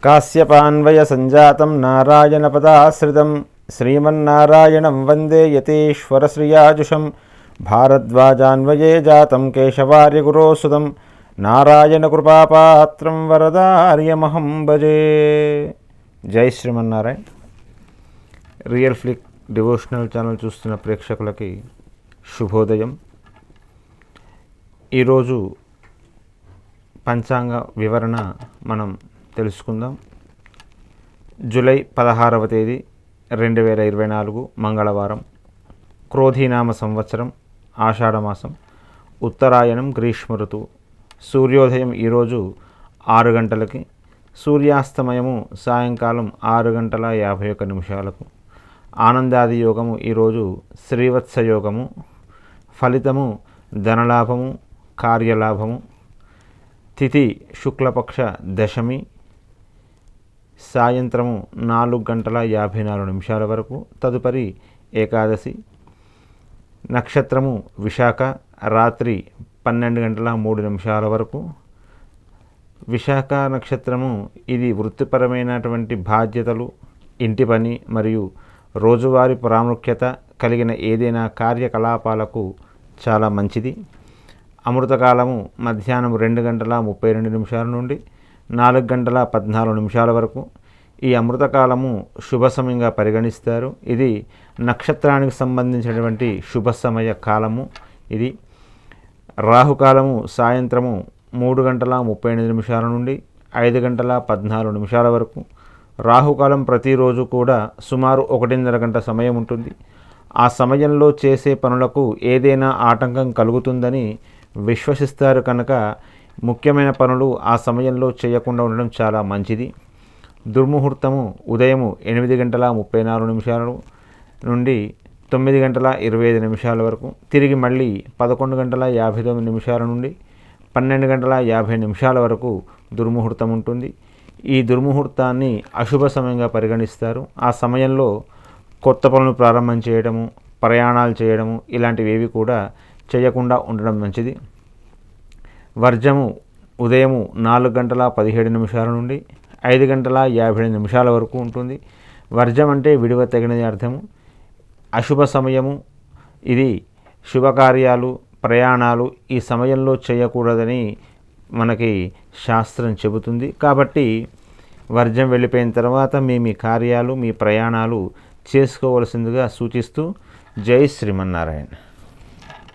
కాశ్యపాన్వయ సంజాతం నారాయణపదాశ్రితం శ్రీమన్నారాయణం వందే యతీశ్వరశ్రియాజుషం భారద్వాజాన్వయే జాతం కేశవార్యగురోసుతం నారాయణకృపాపాత్రం వరదార్యమహం భజే. జై Srimannarayana. Real flick devotional channel చూస్తున్న ప్రేక్షకులకి శుభోదయం. ఈరోజు పంచాంగ వివరణ మనం తెలుసుకుందాం. జూలై 16వ తేదీ 2024 మంగళవారం, క్రోధీనామ సంవత్సరం, ఆషాఢమాసం, ఉత్తరాయణం, గ్రీష్మ ఋతువు. సూర్యోదయం ఈరోజు 6 గంటలకి, సూర్యాస్తమయము సాయంకాలం 6 గంటల 51 నిమిషాలకు. ఆనందాది యోగము ఈరోజు శ్రీవత్స యోగము. ఫలితము ధనలాభము, కార్యలాభము. తిథి శుక్లపక్ష దశమి, సాయంత్రము 4 గంటల 54 నిమిషాల వరకు. తదుపరి ఏకాదశి. నక్షత్రము విశాఖ, రాత్రి 12 గంటల 3 నిమిషాల వరకు. విశాఖ నక్షత్రము ఇది వృత్తిపరమైనటువంటి బాధ్యతలు, ఇంటి పని మరియు రోజువారీ ప్రాముఖ్యత కలిగిన ఏదైనా కార్యకలాపాలకు చాలా మంచిది. అమృతకాలము మధ్యాహ్నం 2 గంటల 32 నిమిషాల నుండి 4 గంటల 14 నిమిషాల వరకు. ఈ అమృతకాలము శుభ సమయంగా పరిగణిస్తారు. ఇది నక్షత్రానికి సంబంధించినటువంటి శుభ సమయ కాలము. ఇది రాహుకాలము సాయంత్రము 3 గంటల 38 నిమిషాల నుండి 5 గంటల 14 నిమిషాల వరకు. రాహుకాలం ప్రతిరోజు కూడా సుమారు 1.5 గంట సమయం ఉంటుంది. ఆ సమయంలో చేసే పనులకు ఏదైనా ఆటంకం కలుగుతుందని విశ్వసిస్తారు కనుక ముఖ్యమైన పనులు ఆ సమయంలో చేయకుండా ఉండడం చాలా మంచిది. దుర్ముహూర్తము ఉదయం 8 గంటల 34 నిమిషాల నుండి 9 గంటల 25 నిమిషాల వరకు. తిరిగి మళ్ళీ 11 గంటల 59 నిమిషాల నుండి 12 గంటల 50 నిమిషాల వరకు దుర్ముహూర్తం ఉంటుంది. ఈ దుర్ముహూర్తాన్ని అశుభ సమయంగా పరిగణిస్తారు. ఆ సమయంలో కొత్త పనులు ప్రారంభం చేయడము, ప్రయాణాలు చేయడము ఇలాంటివి కూడా చేయకుండా ఉండడం మంచిది. వర్జము ఉదయం 4 గంటల 17 నిమిషాల నుండి 5 గంటల 57 నిమిషాల వరకు ఉంటుంది. వర్జం అంటే విడువ తగినది అర్థము. అశుభ సమయము ఇది. శుభకార్యాలు, ప్రయాణాలు ఈ సమయంలో చేయకూడదని మనకి శాస్త్రం చెబుతుంది. కాబట్టి వర్జం వెళ్ళిపోయిన తర్వాత మీ కార్యాలు, మీ ప్రయాణాలు చేసుకోవలసిందిగా సూచిస్తూ జై శ్రీమన్నారాయణ.